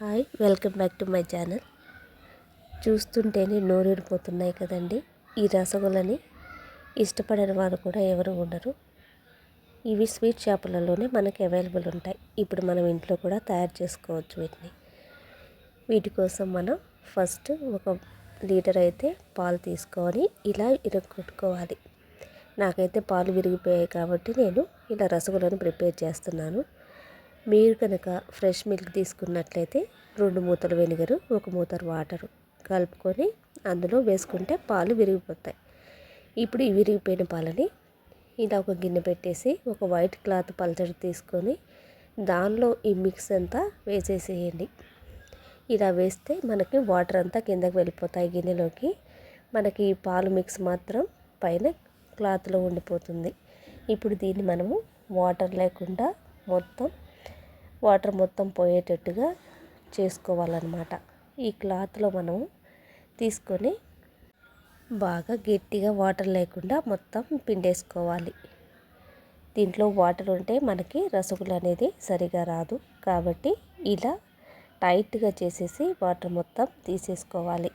Hi, welcome back to my channel. చూస్తుంటేనే నోరూరిపోతున్నాయి కదండి. ఈ రసగుల్లని ఇష్టపడని వారు కూడా ఎవరు ఉండరు. ఇవి స్వీట్ షాపులలోనే మనకి అవైలబుల్ ఉంటాయి. ఇప్పుడు మనం ఇంట్లో కూడా తయారు చేసుకోవచ్చు వీటిని. వీటి కోసం మనం ఫస్ట్ 1 లీటర్ అయితే పాలు తీసుకొని ఇలా ఇరగొట్టుకోవాలి. నాకైతే పాలు విరిగిపోయాయి కాబట్టి నేను ఇలా రసగుల్లను ప్రిపేర్ చేస్తున్నాను. మీరు కనుక ఫ్రెష్ మిల్క్ తీసుకున్నట్లయితే 2 మూతలు వెనిగరు, 1 మూతలు వాటరు కలుపుకొని అందులో వేసుకుంటే పాలు విరిగిపోతాయి. ఇప్పుడు ఈ విరిగిపోయిన పాలని ఇలా ఒక గిన్నె పెట్టేసి ఒక వైట్ క్లాత్ పల్చడి తీసుకొని దానిలో ఈ మిక్స్ అంతా వేసేసేయండి. ఇలా వేస్తే మనకి వాటర్ అంతా కిందకి వెళ్ళిపోతాయి గిన్నెలోకి. మనకి ఈ పాలు మిక్స్ మాత్రం పైన క్లాత్లో ఉండిపోతుంది. ఇప్పుడు దీన్ని మనము వాటర్ లేకుండా వాటర్ మొత్తం పోయేటట్టుగా చేసుకోవాలన్నమాట. ఈ క్లాత్లో మనము తీసుకొని బాగా గట్టిగా వాటర్ లేకుండా మొత్తం పిండేసుకోవాలి. దీంట్లో వాటర్ ఉంటే మనకి రసగుల్లా అనేది సరిగా రాదు. కాబట్టి ఇలా టైట్గా చేసేసి వాటర్ మొత్తం తీసేసుకోవాలి.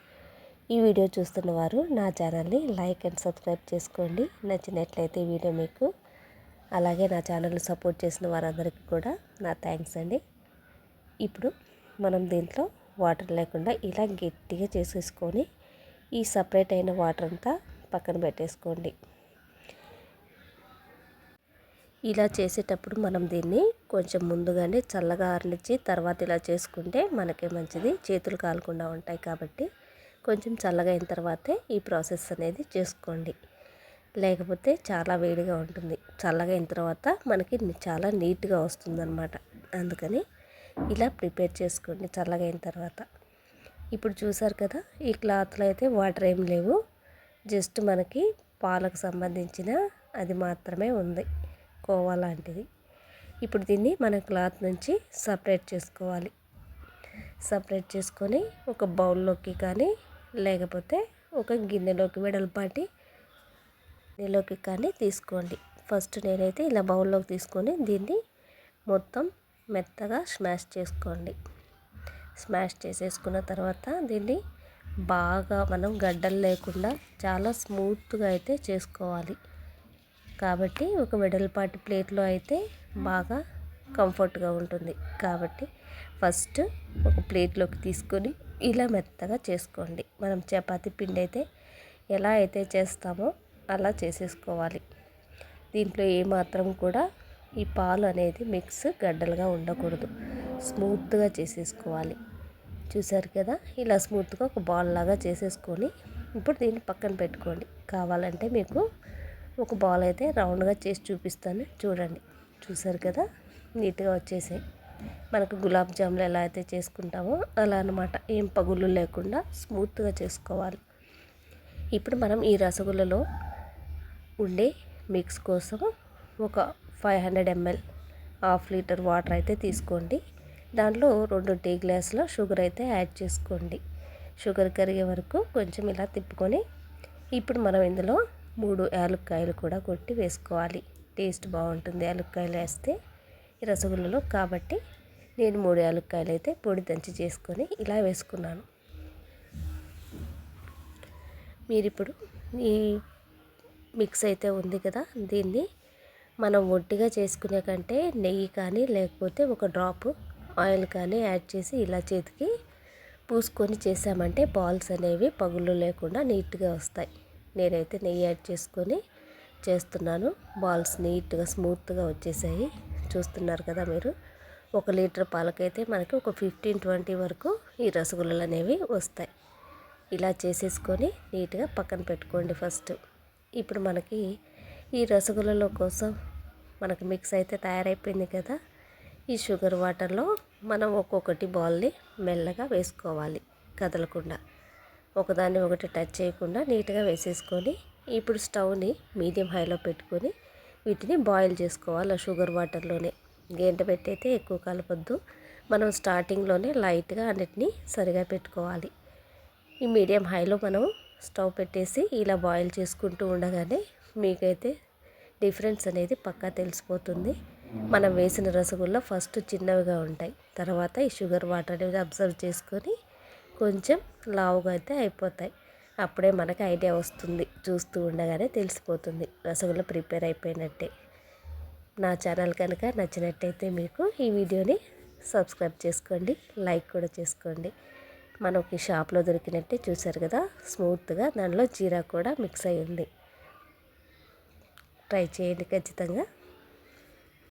ఈ వీడియో చూస్తున్న వారు నా ఛానల్ని లైక్ అండ్ సబ్స్క్రైబ్ చేసుకోండి. నచ్చినట్లయితే వీడియో మీకు, అలాగే నా ఛానల్ని సపోర్ట్ చేసిన వారందరికీ కూడా నా థ్యాంక్స్ అండి. ఇప్పుడు మనం దీంట్లో వాటర్ లేకుండా ఇలా గట్టిగా చేసేసుకొని ఈ సపరేట్ అయిన వాటర్ అంతా పక్కన పెట్టేసుకోండి. ఇలా చేసేటప్పుడు మనం దీన్ని కొంచెం ముందుగానే చల్లగా ఆరనిచ్చి తర్వాత ఇలా చేసుకుంటే మనకే మంచిది. చేతులు కాలకుండా ఉంటాయి కాబట్టి కొంచెం చల్లగా అయిన తర్వాతే ఈ ప్రాసెస్ అనేది చేసుకోండి. లేకపోతే చాలా వేడిగా ఉంటుంది. చల్లగా అయిన తర్వాత మనకి చాలా నీట్గా వస్తుందన్నమాట. అందుకని ఇలా ప్రిపేర్ చేసుకోండి చల్లగా అయిన తర్వాత. ఇప్పుడు చూసారు కదా, ఈ క్లాత్లో అయితే వాటర్ ఏం లేవు, జస్ట్ మనకి పాలకు సంబంధించిన అది మాత్రమే ఉంది, కోవా లాంటిది. ఇప్పుడు దీన్ని మన క్లాత్ నుంచి సపరేట్ చేసుకోవాలి. సపరేట్ చేసుకొని ఒక బౌల్లోకి కానీ లేకపోతే ఒక గిన్నెలోకి వెడల్పాటి గిన్నెలోకి కానీ తీసుకోండి. ఫస్ట్ నేనైతే ఇలా బౌల్లోకి తీసుకొని దీన్ని మొత్తం మెత్తగా స్మాష్ చేసుకోండి. స్మాష్ చేసేసుకున్న తర్వాత దీన్ని బాగా మనం గడ్డలు లేకుండా చాలా స్మూత్గా అయితే చేసుకోవాలి. కాబట్టి ఒక వెడల్పాటి ప్లేట్లో అయితే బాగా కంఫర్ట్గా ఉంటుంది. కాబట్టి ఫస్ట్ ఒక ప్లేట్లోకి తీసుకొని ఇలా మెత్తగా చేసుకోండి. మనం చపాతీ పిండి అయితే ఎలా అయితే చేస్తామో అలా చేసేసుకోవాలి. దీంట్లో ఏమాత్రం కూడా ఈ పాలు అనేది మిక్స్ గడ్డలుగా ఉండకూడదు, స్మూత్గా చేసేసుకోవాలి. చూసారు కదా, ఇలా స్మూత్గా ఒక బాల్ లాగా చేసేసుకొని ఇప్పుడు దీన్ని పక్కన పెట్టుకోండి. కావాలంటే మీకు ఒక బాల్ అయితే రౌండ్గా చేసి చూపిస్తాను, చూడండి. చూసారు కదా, నీట్గా వచ్చేసాయి. మనకు గులాబ్ జాములు ఎలా అయితే చేసుకుంటామో అలా అన్నమాట. ఏం పగుళ్ళు లేకుండా స్మూత్గా చేసుకోవాలి. ఇప్పుడు మనం ఈ రసగుల్లలో ఉండే మిక్స్ కోసం ఒక 500 ml 1/2 లీటర్ వాటర్ అయితే తీసుకోండి. దాంట్లో 2 టీ గ్లాసుల షుగర్ అయితే యాడ్ చేసుకోండి. షుగర్ కరిగే వరకు కొంచెం ఇలా తిప్పుకొని ఇప్పుడు మనం ఇందులో 3 యాలక్కాయలు కూడా కొట్టి వేసుకోవాలి. టేస్ట్ బాగుంటుంది యాలక్కాయలు వేస్తే ఈ రసగుల్లలో. కాబట్టి నేను 3 యాలక్కాయలు అయితే పొడి దంచి చేసుకొని ఇలా వేసుకున్నాను. మీరిప్పుడు ఈ మిక్స్ అయితే ఉంది కదా, దీన్ని మనం ఒట్టిగా చేసుకునే కంటే నెయ్యి కానీ లేకపోతే ఒక డ్రాప్ ఆయిల్ కానీ యాడ్ చేసి ఇలా చేతికి పూసుకొని చేసామంటే బాల్స్ అనేవి పగుళ్ళు లేకుండా నీట్గా వస్తాయి. నేనైతే నెయ్యి యాడ్ చేసుకొని చేస్తున్నాను. బాల్స్ నీట్గా స్మూత్గా వచ్చేసాయి. చూస్తున్నారు కదా మీరు. 1 లీటర్ పాలకైతే మనకి ఒక 15-20 వరకు ఈ రసగుల్లలు అనేవి వస్తాయి. ఇలా చేసేసుకొని నీట్గా పక్కన పెట్టుకోండి ఫస్ట్. ఇప్పుడు మనకి ఈ రసగుల్లలో కోసం మనకు మిక్స్ అయితే తయారైపోయింది కదా. ఈ షుగర్ వాటర్లో మనం ఒక్కొక్కటి బాల్ని మెల్లగా వేసుకోవాలి, కదలకుండా, ఒకదాన్ని ఒకటి టచ్ చేయకుండా నీట్గా వేసేసుకొని ఇప్పుడు స్టవ్ని మీడియం హైలో పెట్టుకొని వీటిని బాయిల్ చేసుకోవాలి. షుగర్ వాటర్లోనే గంట పెట్టయితే ఎక్కువ కలపొద్దు. మనం స్టార్టింగ్లోనే లైట్గా అన్నిటినీ సరిగా పెట్టుకోవాలి. ఈ మీడియం హైలో మనం స్టవ్ పెట్టేసి ఇలా బాయిల్ చేసుకుంటూ ఉండగానే మీకైతే డిఫరెన్స్ అనేది పక్కా తెలిసిపోతుంది. మనం వేసిన రసగుల్లా ఫస్ట్ చిన్నవిగా ఉంటాయి, తర్వాత ఈ షుగర్ వాటర్ అనేది అబ్జర్వ్ చేసుకొని కొంచెం లావుగా అయితే అయిపోతాయి. అప్పుడే మనకి ఐడియా వస్తుంది, చూస్తూ ఉండగానే తెలిసిపోతుంది రసగుల్లా ప్రిపేర్ అయిపోయినట్టే. నా ఛానల్ కనుక నచ్చినట్టయితే మీకు ఈ వీడియోని సబ్స్క్రైబ్ చేసుకోండి, లైక్ కూడా చేసుకోండి. మనకి షాప్లో దొరికినట్టే చూసారు కదా, స్మూత్గా దానిలో జీరా కూడా మిక్స్ అయ్యి ఉంది. ట్రై చేయండి ఖచ్చితంగా.